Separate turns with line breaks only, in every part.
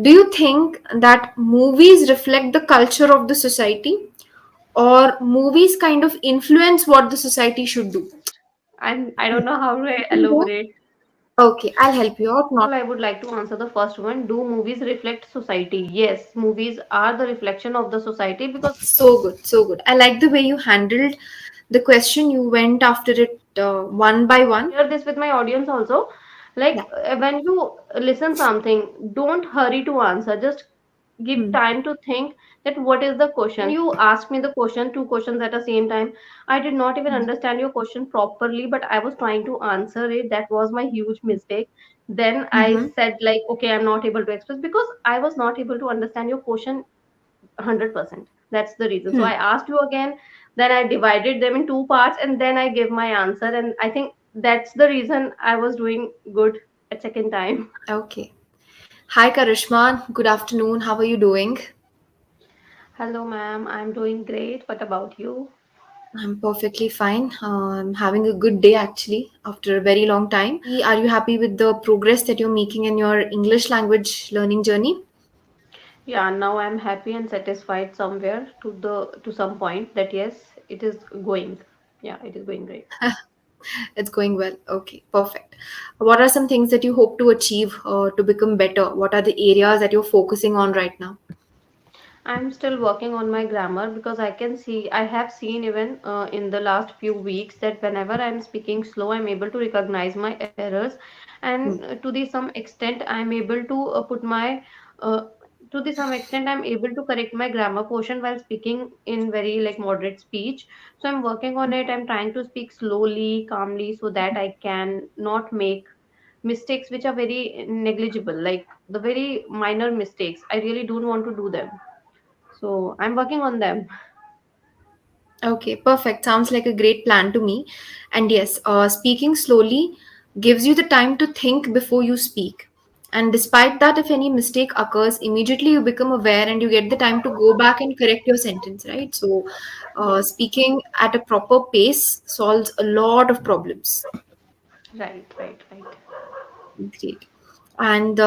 Do you think that movies reflect the culture of the society, or movies kind of influence what the society should do?
I don't know how to elaborate.
Okay, I'll help you out.
First of
Not
all, I would like to answer the first one. Do movies reflect society? Yes, movies are the reflection of the society because
so good, so good. I like the way you handled the question. You went after it one by one.
share this with my audience also. Like
Yeah.
when you listen something, don't hurry to answer. Just give
Hmm.
time to think that what is the question. When you ask me the question, two questions at the same time, I did not even understand your question properly, but I was trying to answer it. That was my huge mistake. Then I
Mm-hmm.
said like, okay, I'm not able to express because I was not able to understand your question 100%. That's the reason. So
Hmm.
I asked you again, then I divided them in two parts, and then I gave my answer. And I think that's the reason I was doing good at second time.
Okay. Hi, Karishma. Good afternoon. How are you doing?
Hello, ma'am. I'm doing great. What about you?
I'm perfectly fine. I'm having a good day actually after a very long time. Are you happy with the progress that you're making in your English language learning journey?
Yeah, now I'm happy and satisfied somewhere to some point that yes, it is going. Yeah, it is going great.
It's going well. Okay, perfect. What are some things that you hope to achieve to become better? What are the areas that you're focusing on right now?
I'm still working on my grammar because I have seen even in the last few weeks that whenever I'm speaking slow, I'm able to recognize my errors, and
Hmm.
to the some extent, I'm able to uh, to the some extent, I'm able to correct my grammar portion while speaking in very like moderate speech. So I'm working on it. I'm trying to speak slowly, calmly, so that I can not make mistakes which are very negligible, like the very minor mistakes. I really don't want to do them, so I'm working on them.
Okay, perfect. Sounds like a great plan to me. And yes, speaking slowly gives you the time to think before you speak. And despite that, if any mistake occurs, immediately you become aware and you get the time to go back and correct your sentence, right? So,
Yes.
speaking at a proper pace solves a lot of problems.
Right, right, right.
Great. And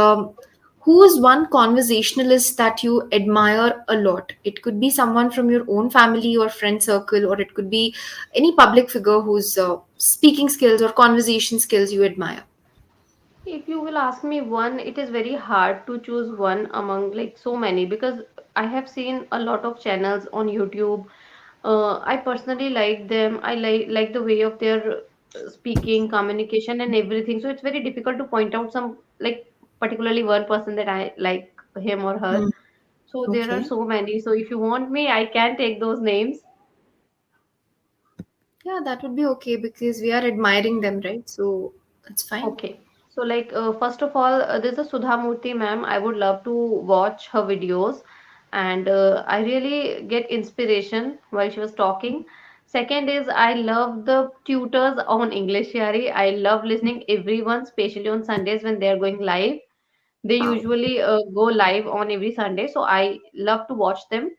who is one conversationalist that you admire a lot? It could be someone from your own family or friend circle, or it could be any public figure whose speaking skills or conversation skills you admire.
If you will ask me one, it is very hard to choose one among like so many because I have seen a lot of channels on YouTube. I personally like them. I like the way of their speaking, communication, and everything. So it's very difficult to point out some like particularly one person that I like him or her.
Hmm.
So there are
Okay.
so many. So if you want me, I can take those names.
Yeah, that would be okay because we are admiring them, right? So that's fine.
Okay. So, like, first of all, there's a Sudha Murthy ma'am. I would love to watch her videos, and I really get inspiration while she was talking. Second is I love the tutors on Englishyaari. I love listening everyone, especially on Sundays when they are going live. They
Wow.
usually go live on every Sunday, so I love to watch them.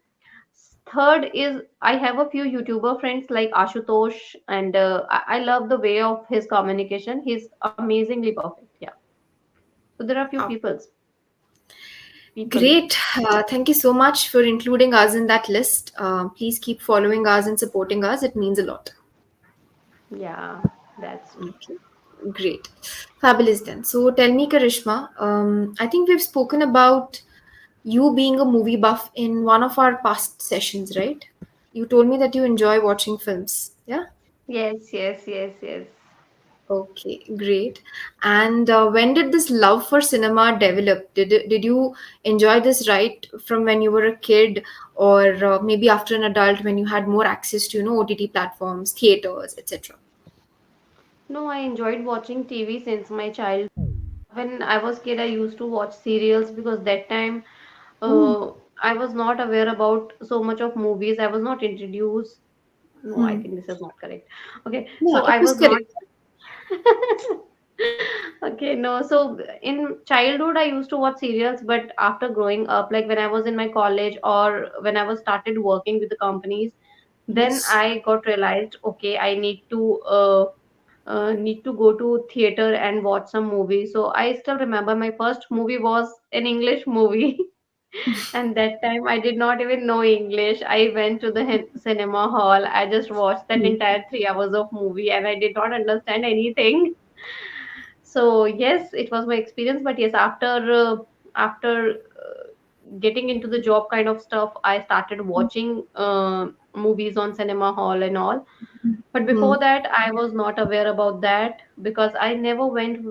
Third is I have a few YouTuber friends like Ashutosh, and I love the way of his communication. He's amazingly perfect. Yeah. So there are a few
Wow.
people.
Great. Thank you so much for including us in that list. Please keep following us and supporting us. It means a lot.
Yeah, that's true.
Okay, great. Fabulous then. So tell me, Karishma, I think we've spoken about you being a movie buff in one of our past sessions, right? You told me that you enjoy watching films. Yeah?
Yes, yes, yes, yes.
Okay, great. And when did this love for cinema develop? Did you enjoy this right from when you were a kid, or maybe after an adult when you had more access to, OTT platforms, theaters, etc.?
No, I enjoyed watching TV since my child. When I was kid, I used to watch serials because that time
Hmm.
I was not aware about so much of movies. I was not introduced. No, I
Hmm.
think this is not correct. Okay,
Yeah,
so
it
I
was
was not.
correct.
Okay, no. So in childhood, I used to watch serials, but after growing up, like when I was in my college or when I was started working with the companies, then
Yes.
I got realized, okay, I need to need to go to theater and watch some movie. So I still remember my first movie was an English movie. And that time I did not even know English. I went to the cinema hall. I just watched that
Hmm.
entire 3 hours of movie and I did not understand anything. So yes, it was my experience. But yes, after getting into the job kind of stuff, I started watching movies on cinema hall and all. But
Hmm.
before that, I was not aware about that because I never went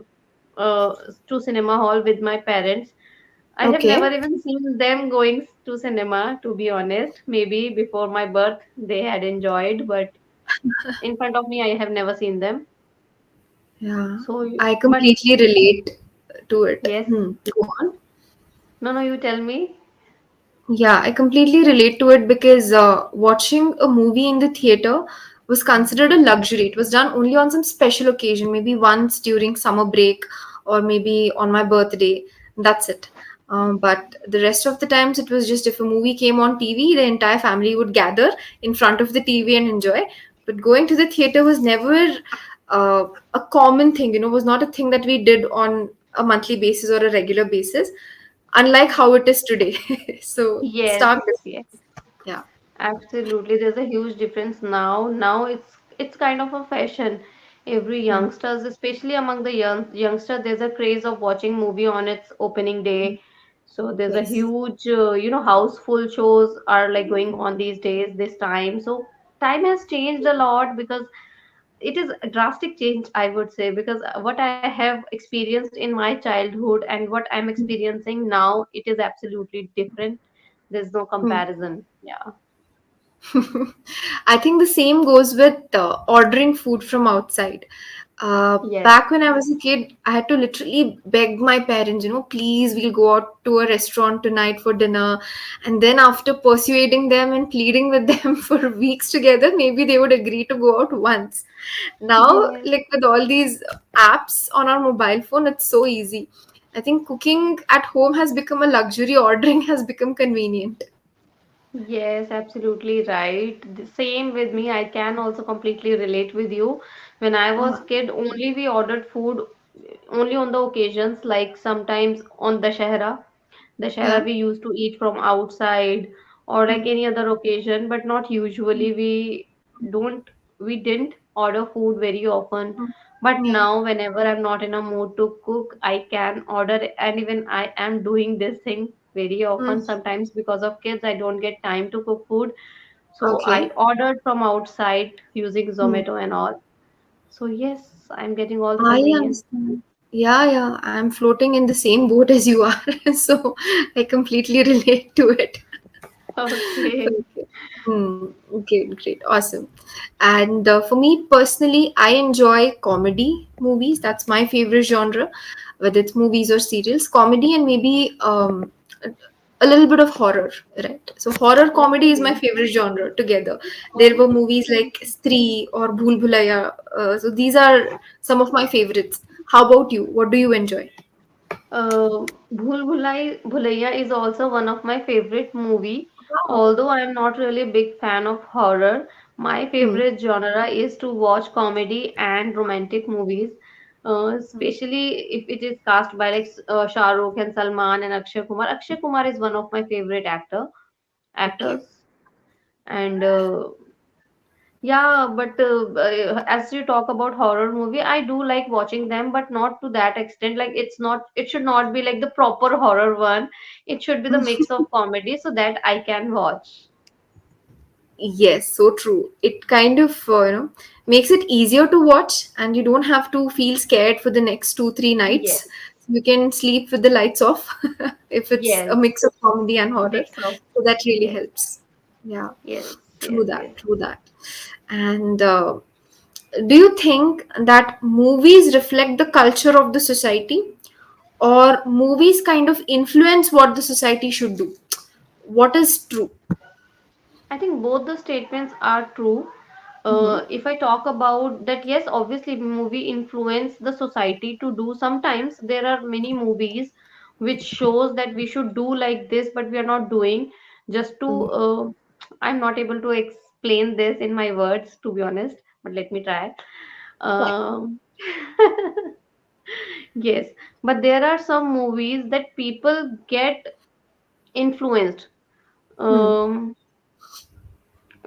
uh, to cinema hall with my parents. I have
Okay.
never even seen them going to cinema, to be honest. Maybe before my birth they had enjoyed, but in front of me, I have never seen them.
Yeah,
So,
I
but
completely relate to it.
yes,
Go on.
no, no, you tell me.
Yeah, I completely relate to it because watching a movie in the theater was considered a luxury. It was done only on some special occasion, maybe once during summer break or maybe on my birthday. That's it. But the rest of the times, it was just if a movie came on TV, the entire family would gather in front of the TV and enjoy. But going to the theater was never a common thing, was not a thing that we did on a monthly basis or a regular basis, unlike how it is today. So
Yes,
stark
yes.
difference. Yeah.
Absolutely, there's a huge difference now. Now it's kind of a fashion. Every
Hmm.
youngsters, especially among the youngster, there's a craze of watching movie on its opening day. So there's a
Yes.
huge, houseful shows are like going on these days, this time. So time has changed a lot because it is a drastic change, I would say, because what I have experienced in my childhood and what I'm experiencing now, it is absolutely different. There's no
Hmm.
comparison. Yeah.
I think the same goes with ordering food from outside.
Yes.
Back when I was a kid, I had to literally beg my parents, please, we'll go out to a restaurant tonight for dinner. And then, after persuading them and pleading with them for weeks together, maybe they would agree to go out once. Now,
Yes.
like with all these apps on our mobile phone, it's so easy. I think cooking at home has become a luxury, ordering has become convenient.
Yes, absolutely right. The same with me. I can also completely relate with you. When I was
Uh-huh.
kid, only we ordered food only on the occasions, like sometimes on the
Yeah.
shara we used to eat from outside or like
Mm,
any other occasion, but not usually. Don't we didn't order food very often.
mm.
But
Yeah.
now, whenever I'm not in a mood to cook, I can order it, and even I am doing this thing very
Mm.
often. Sometimes because of kids, I don't get time to cook food, so I
Okay.
ordered from outside using
Hmm.
Zomato and all. So yes, I'm getting all the
I
convenience.
understand. Yeah, yeah. I'm floating in the same boat as you are. So I completely relate to it.
Okay.
Okay. Great, great. Awesome. And for me personally, I enjoy comedy movies. That's my favorite genre, whether it's movies or serials. Comedy and maybe a little bit of horror, right? So horror comedy is my
Oh,
favorite genre together. There
oh.
were movies like Stree or Bhool Bhulaiya. So these are some of my favorites. How about you? What do you enjoy?
Bhulaiya is also one of my favorite movie.
Wow.
Although I am not really a big fan of horror, my
Hmm.
favorite genre is to watch comedy and romantic movies, especially if it is cast by like Shah Rukh and Salman and Akshay Kumar. Akshay Kumar is one of my favorite
Okay.
actors, and yeah, but as you talk about horror movie, I do like watching them, but not to that extent. Like it should not be like the proper horror one. It should be the mix of comedy so that I can watch.
Yes, so true. It kind of makes it easier to watch, and you don't have to feel scared for the next 2 3 nights.
Yes,
You can sleep with the lights off if it's a
yes,
mix of comedy and horror.
mix of
So that really
yes,
helps. Yeah,
yes,
true
yes,
that.
yes.
True that. And do you think that movies reflect the culture of the society, or movies kind of influence what the society should do? What is true?
I think both the statements are true.
Hmm.
If I talk about that, yes, obviously movie influence the society to do. Sometimes there are many movies which shows that we should do like this, but we are not doing. Just to,
Hmm.
I'm not able to explain this in my words, to be honest, but let me try.
Fine.
Um, yes, but there are some movies that people get influenced,
Hmm.
um,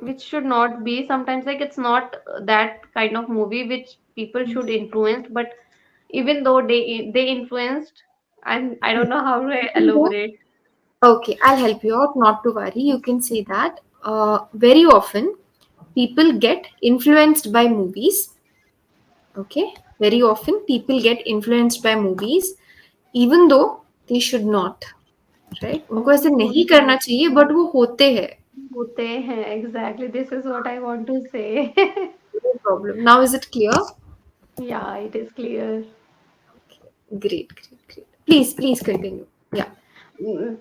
which should not be. Sometimes, like it's not that kind of movie which people should influence, but even though they influenced, and I don't know how to
Even though,
elaborate.
okay, I'll help you out. Not to worry. You can say that. Very often, people get influenced by movies. Okay, very often people get influenced by movies, even though they should not. Right? उनको ऐसे
Oh,
नहीं करना चाहिए, but वो होते हैं.
होते हैं, exactly. This is what I want to say.
No problem. Now is it clear?
Yeah, it is clear.
Great, great, great. Please continue. Yeah.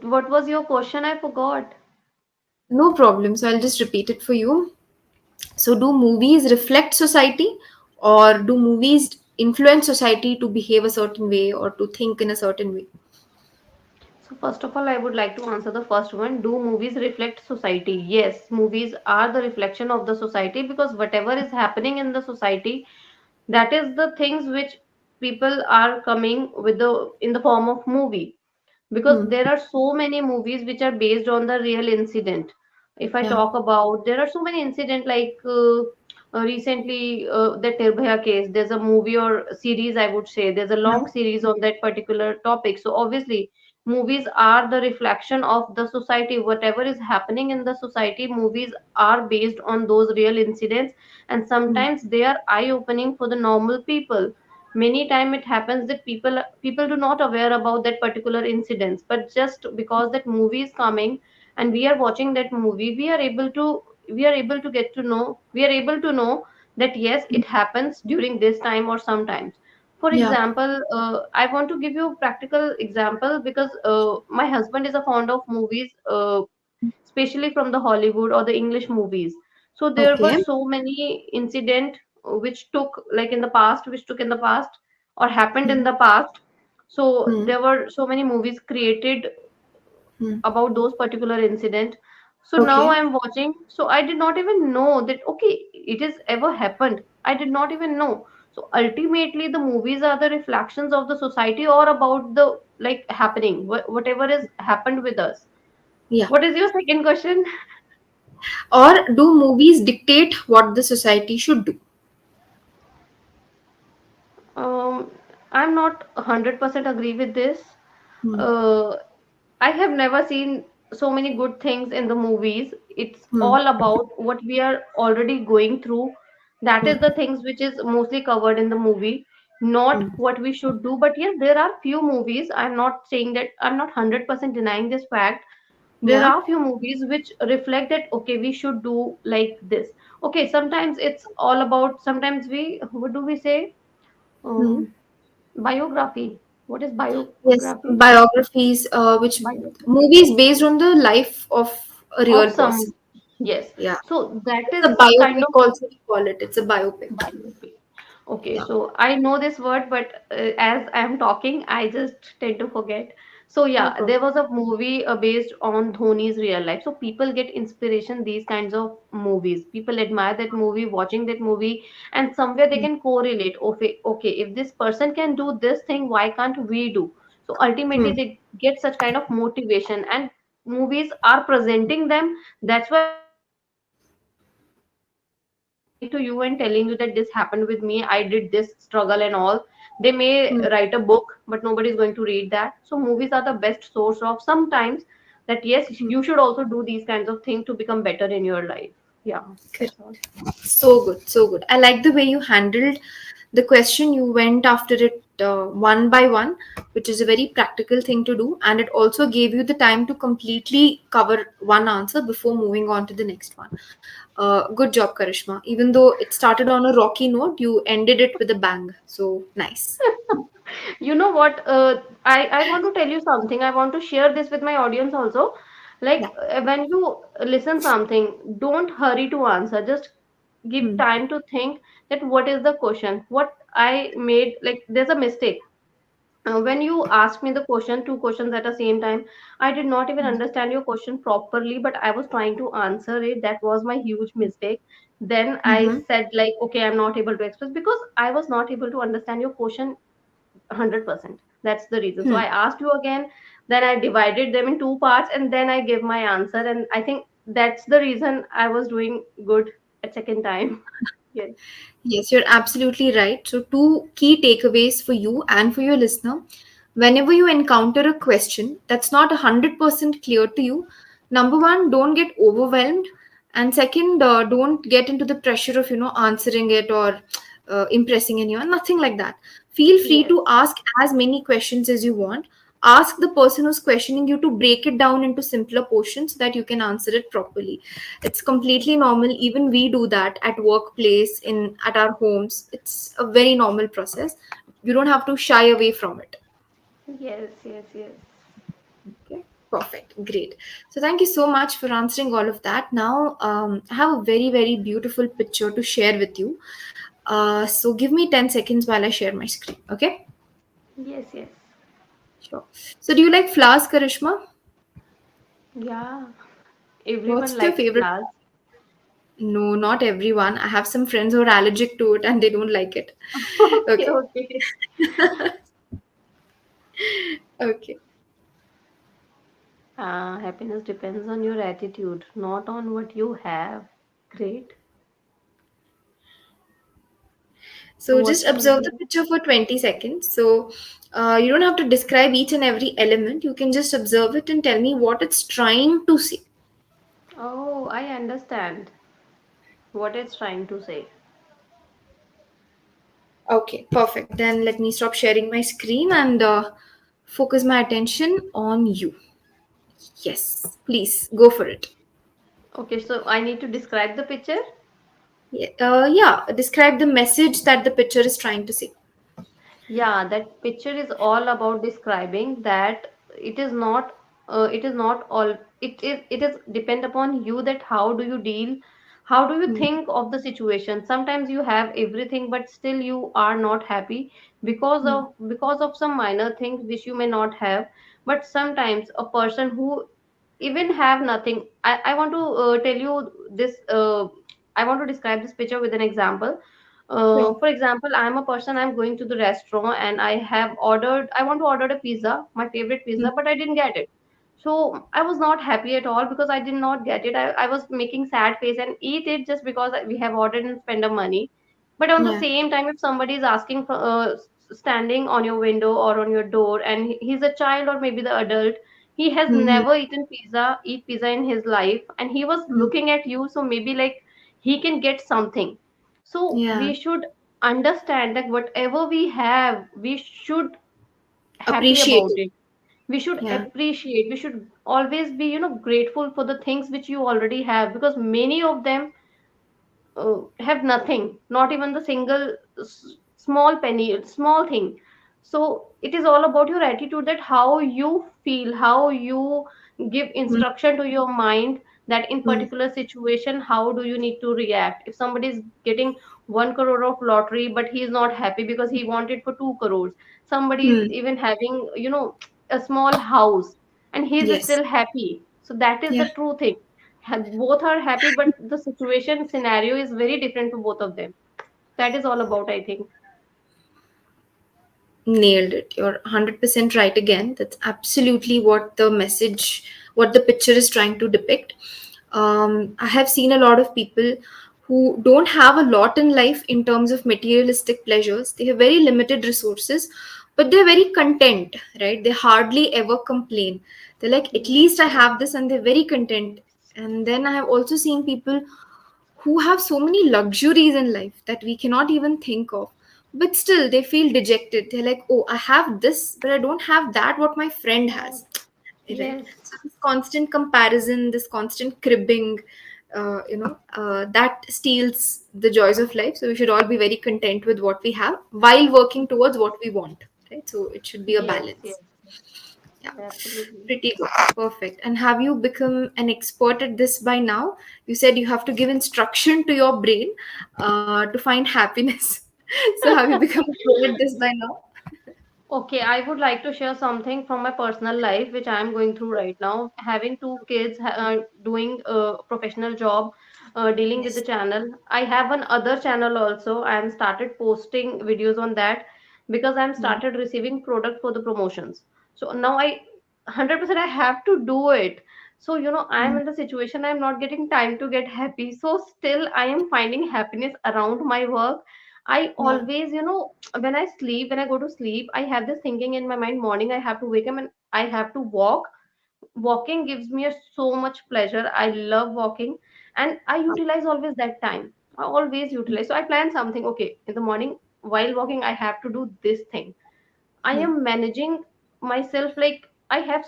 What was your question? I forgot.
No problem. So I'll just repeat it for you. So, do movies reflect society, or do movies influence society to behave a certain way or to think in a certain way?
So first of all, I would like to answer the first one. Do movies reflect society? Yes, movies are the reflection of the society, because whatever is happening in the society, that is the things which people are coming with the in the form of movie, because
Hmm.
there are so many movies which are based on the real incident. If I
Yeah.
talk about, there are so many incident, like recently the Nirbhaya case, there's a movie or series, I would say there's a
Yeah.
long series on that particular topic. So obviously movies are the reflection of the society. Whatever is happening in the society, movies are based on those real incidents, and
Hmm.
sometimes they are eye opening for the normal people. Many time it happens that people do not aware about that particular incidents, but just because that movie is coming and we are watching that movie, we are able to get to know, we are able to know that yes, it happens during this time or sometimes. For
Yeah.
example, I want to give you a practical example, because my husband is a fond of movies, especially from the Hollywood or the English movies. So there were
Okay.
so many incident which took like in the past, which took in the past or happened
Hmm.
in the past. So
Hmm.
there were so many movies created
Hmm.
about those particular incident. So now
Okay.
I'm watching. So I did not even know that okay, it has ever happened. I did not even know. So ultimately, the movies are the reflections of the society or about the like happening, whatever has happened with us.
Yeah.
What is your second question?
Or do movies dictate what the society should do?
Um, I'm not 100% agree with this.
Hmm.
Uh, I have never seen so many good things in the movies. It's
Hmm.
all about what we are already going through. That
Hmm.
is the things which is mostly covered in the movie, not
Hmm.
what we should do. But yes, there are few movies. I'm not saying that, I'm not 100% denying this fact. There
Yeah.
are few movies which reflect that okay, we should do like this. Okay, sometimes it's all about, sometimes we, what do we say?
Hmm.
Um, Biography. What is
Yes.
biography?
Biographies, which
Biography
movies based on the life of a
of
real
some.
person.
Yes.
Yeah.
So that
It's
is
a
kind
biopic,
of
also we call it. It's a biopic.
biography. Okay,
Yeah.
so I know this word, but as I'm talking, I just tend to forget. So
No
yeah,
problem.
there was a movie based on Dhoni's real life. So people get inspiration these kinds of movies. People admire that movie, watching that movie, and somewhere they
Hmm.
can correlate. Okay, okay, if this person can do this thing, why can't we do? So ultimately,
Hmm.
they get such kind of motivation, and movies are presenting them. That's why movies are presenting them. Movies are not lying to you and telling you that this happened with me, I did this struggle and all. They may
Hmm.
write a book, but nobody is going to read that. So movies are the best source of sometimes that yes,
Hmm.
you should also do these kinds of things to become better in your life. Yeah,
Correct.
that's all.
So good, so good. I like the way you handled the question. You went after it one by one, which is a very practical thing to do. And it also gave you the time to completely cover one answer before moving on to the next one. Good job, Karishma. Even though it started on a rocky note, you ended it with a bang. So nice.
You know what? I want to tell you something. I want to share this with my audience also. Like
Yeah.
when you listen something, don't hurry to answer. Just give
Hmm.
time to think that what is the question. What I made, like there's a mistake. When you asked me the question, two questions at the same time, I did not even understand your question properly, but I was trying to answer it. That was my huge mistake. Then I
Mm-hmm.
said like, okay, I'm not able to express because I was not able to understand your question 100%. That's the reason. So
Hmm.
I asked you again, then I divided them in two parts, and then I gave my answer. And I think that's the reason I was doing good at second time. Yes.
Yes, you're absolutely right. So, two key takeaways for you and for your listener. Whenever you encounter a question that's not 100% clear to you, number one, don't get overwhelmed. And second, don't get into the pressure of, answering it or impressing anyone. Nothing like that. Feel free
Yes.
to ask as many questions as you want. Ask the person who's questioning you to break it down into simpler portions so that you can answer it properly. It's completely normal. Even we do that at workplace, in at our homes. It's a very normal process. You don't have to shy away from it.
Yes. Yes. Yes.
Okay, perfect, great. So thank you so much for answering all of that. Now, I have a very very beautiful picture to share with you. So give me 10 seconds while I share my screen. Okay,
Yes. Yes.
sure. So do you like flowers, Karishma?
Yeah. Everyone
What's your
likes
favorite?
flowers.
No, not everyone. I have some friends who are allergic to it and they don't like it.
Okay.
Okay.
Okay.
Okay.
Happiness depends on your attitude, not on what you have. Great.
So just
What's your
observe the
opinion?
picture for 20 seconds. So you don't have to describe each and every element. You can just observe it and tell me what it's trying to say.
Oh, I understand what it's trying to say.
Okay, perfect. Then let me stop sharing my screen and focus my attention on you. Yes, please go for it.
Okay, so I need to describe the picture.
Yeah, describe the message that the picture is trying to say.
Yeah, that picture is all about describing that it is not it is not all it is depend upon you that how do you deal, how do you
Hmm.
think of the situation. Sometimes you have everything but still you are not happy
Hmm.
because of some minor things which you may not have. But sometimes a person who even have nothing, I want to tell you this I want to describe this picture with an example.
Sure.
For example, I'm a person, I'm going to the restaurant and I want to order a pizza, my favorite
Hmm.
pizza, but I didn't get it. So I was not happy at all because I did not get it. I was making sad face and eat it just because we have ordered and spent the money. But on the
Yeah.
same time, if somebody is asking for standing on your window or on your door, and he's a child or maybe the adult, he has
Hmm.
never eat pizza in his life, and he was
Hmm.
looking at you, so maybe like he can get something. So
Yeah.
we should understand that whatever we have, we should happy
Appreciate
about
it.
it. We should
Yeah.
appreciate. We should always be, grateful for the things which you already have, because many of them have nothing, not even the single small penny, small thing. So it is all about your attitude, that how you feel, how you give
Hmm.
instruction to your mind that in
Hmm.
particular situation, how do you need to react. If somebody is getting 1 crore of lottery, but he is not happy because he wanted for 2 crores. Somebody is
Hmm.
even having, a small house, and he is
Yes.
still happy. So that is
Yeah.
the true thing. Both are happy, but the situation scenario is very different for both of them. That is all about, I think.
Nailed it. You're 100% right again. That's absolutely what the message, what the picture is trying to depict. I have seen a lot of people who don't have a lot in life in terms of materialistic pleasures. They have very limited resources, but they're very content, right? They hardly ever complain. They're like, at
Yes.
least I have this, and they're very content. And then I have also seen people who have so many luxuries in life that we cannot even think of, but still they feel dejected. They're like, oh, I have this but I don't have that what my friend
Oh,
has, right?
yes.
So this constant comparison, this constant cribbing, that steals the joys of life. So we should all be very content with what we have while working towards what we want, right? So it should be a
Yes. Yes.
balance. Yeah,
Absolutely.
pretty good. Perfect. And have you become an expert at this by now? You said you have to give instruction to your brain to find happiness. So have you become a pro at this by now?
Okay, I would like to share something from my personal life, which I am going through right now. Having two kids, doing a professional job, dealing with the
Yes.
channel. I have one other channel also. I am started posting videos on that because I'm
Mm,
started receiving product for the promotions. So now 100% I have to do it. So I am
mm,
in the situation I'm not getting time to get happy. So still I am finding happiness around my work. I
yeah.
always, when I go to sleep, I have this thinking in my mind, morning I have to wake up and I have to walk. Walking gives me so much pleasure. I love walking and I utilize always that time. I always utilize. So I plan something, okay, in the morning while walking, I have to do this thing. I
Mm,
am managing myself like I have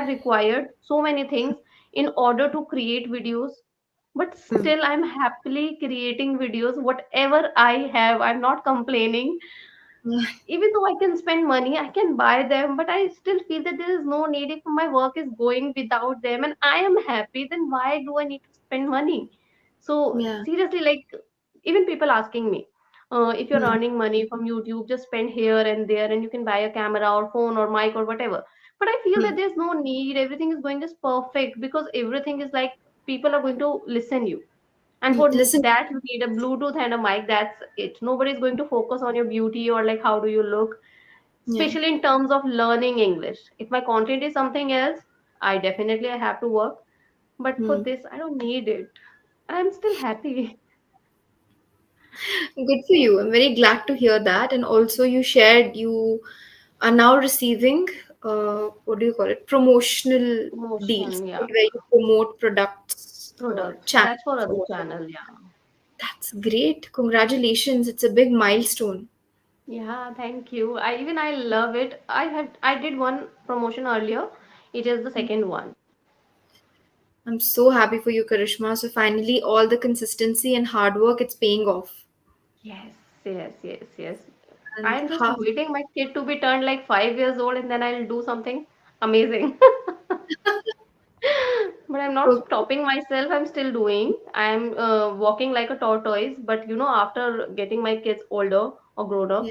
required so many things in order to create videos, but
mm,
still I'm happily creating videos. Whatever I have, I'm not complaining.
yeah.
Even though I can spend money, I can buy them, but I still feel that there is no need if my work is going without them and I am happy, then why do I need to spend money? So
Yeah.
seriously, like even people asking me, if you're
Mm,
earning money from YouTube, just spend here and there and you can buy a camera or phone or mic or whatever. But I feel that
mm.
there's no need. Everything is going just perfect because everything is like people are going to listen you, and for
Listen.
that you need a Bluetooth and a mic. That's it. Nobody's going to focus on your beauty or like how do you look,
Yeah.
especially in terms of learning English. If my content is something else, I have to work. But for
Mm.
this, I don't need it. I'm still happy.
Good for you. I'm very glad to hear that. And also, you shared you are now receiving, what do you call it, promotional deals,
Promotion, yeah.
right, where you promote products or
Products. That's for
channels or
other
whatever.
channel, yeah.
That's great. Congratulations. It's a big milestone.
Yeah, thank you. I love it. I did one promotion earlier. It is the second one.
I'm so happy for you, Karishma. So finally, all the consistency and hard work, it's paying off.
Yes, yes, yes, yes.
And
I'm just
half.
waiting my kid to be turned like 5 years old and then I'll do something amazing. But I'm not
Okay.
stopping myself. I'm still doing. I'm walking like a tortoise. But after getting my kids older or grown
Yeah.
up,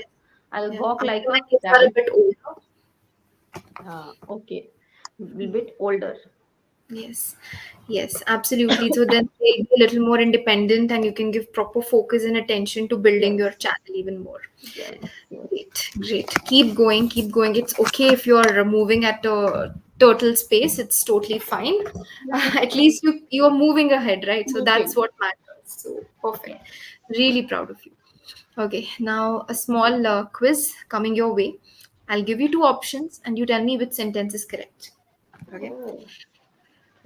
I'll
Yeah.
walk
After
like
my
a
kids are a
rabbit.
bit older.
Okay, a little bit older.
Yes, yes, absolutely. So then they'll be a little more independent and you can give proper focus and attention to building your
Yes,
channel even more.
yes, yes.
Great, great. Keep going, keep going. It's okay if you're moving at a turtle space, it's totally fine. At least you are moving ahead, right? So that's
Moving.
what matters. So perfect.
Yes.
Really proud of you. Okay, now a small quiz coming your way. I'll give you two options and you tell me which sentence is correct. Okay.
Oh,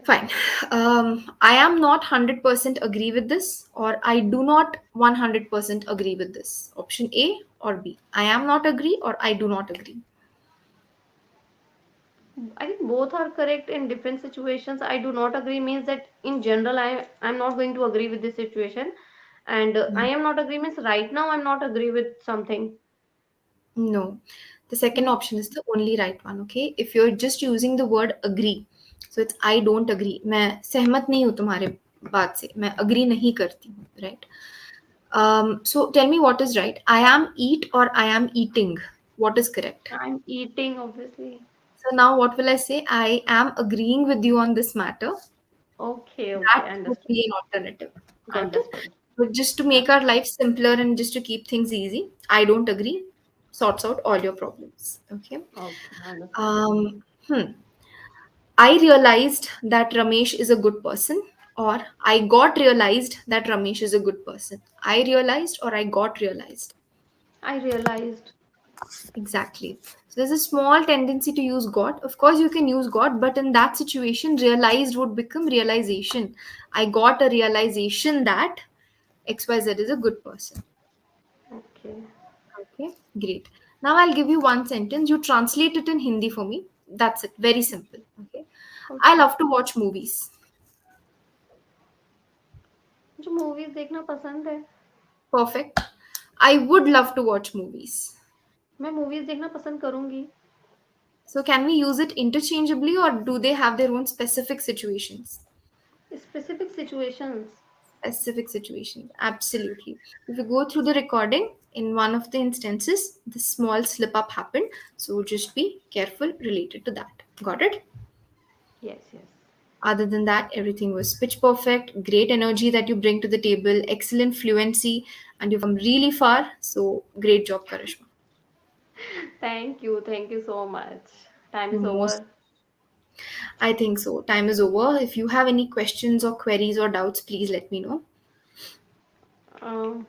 Fine. I am not 100% agree with this, or I do not 100% agree with this. Option A or B. I am not agree, or I do not agree.
I think both are correct in different situations. I do not agree means that in general I'm not going to agree with this situation, and I
Mm.
am not agree means right now I'm not agree with something.
No. The second
No,
option is the only right one, okay? If you're just using the word agree, so it's I don't agree. मैं सहमत नहीं हूँ तुम्हारे बात से. मैं agree नहीं करती हूँ, right? So tell me what is right. I am eat or I am eating. What is correct?
I'm eating obviously.
So now what will I say? I am agreeing with you on this matter.
Okay, okay,
That would
understood.
be an alternative. Got it?
Understood.
But just to
Yeah.
make our life simpler and just to keep things easy, I don't agree. Sorts out all your problems. Okay.
Okay, understood.
Um, hmm. I realized that Ramesh is a good person, or I got realized that Ramesh is a good person. I realized, or I got realized.
I realized.
Exactly. So there's a small tendency to use God. Of course, you can use God, but in that situation, realized would become realization. I got a realization that XYZ is a good person.
Okay,
Okay, great. Now I'll give you one sentence. You translate it in Hindi for me. That's it. Very simple. Okay. I
okay.
love to watch movies.
मुझे movies देखना पसंद है.
Perfect. I would love to watch movies.
मैं movies देखना पसंद करूंगी.
So can we use it interchangeably or do they have their own specific situations?
Specific situations.
Specific situations. Absolutely. If you go through the recording, In one of the instances, the small slip up happened, so just be careful related to that. Got it?
Yes, yes.
Other than that, everything was pitch perfect, great energy that you bring to the table, excellent fluency, and you've come really far. So, great job, Karishma.
Thank you. Thank you so much. Time is
Most,
over.
I think so. Time is over. If you have any questions or queries or doubts, please let me know.
Um,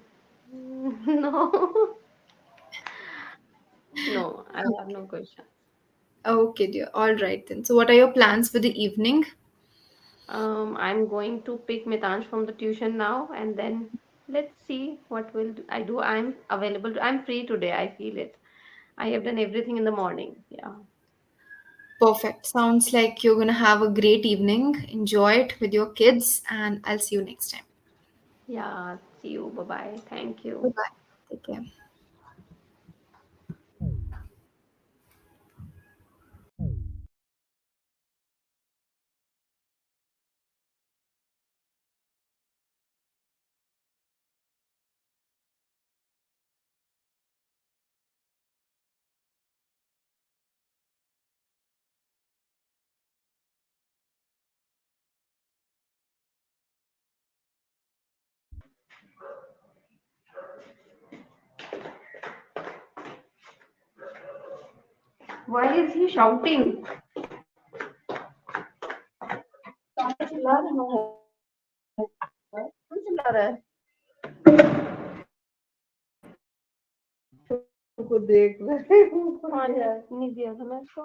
no, no, I have no question.
Okay, dear. All right then. So, what are your plans for the evening?
I'm going to pick Mitansh from the tuition now, and then let's see what will I do. I'm available. I'm free today. I feel it. I have done everything in the morning. Yeah.
Perfect. Sounds like you're gonna have a great evening. Enjoy it with your kids, and I'll see you next time.
Yeah. See you. Bye bye. Thank
Bye
you.
bye. Take care.
Why is he shouting? गाना चिल्ला रहा है कौन चिल्ला रहा है को देख रहे हैं। हाँ यार नहीं दिया था मैं इसको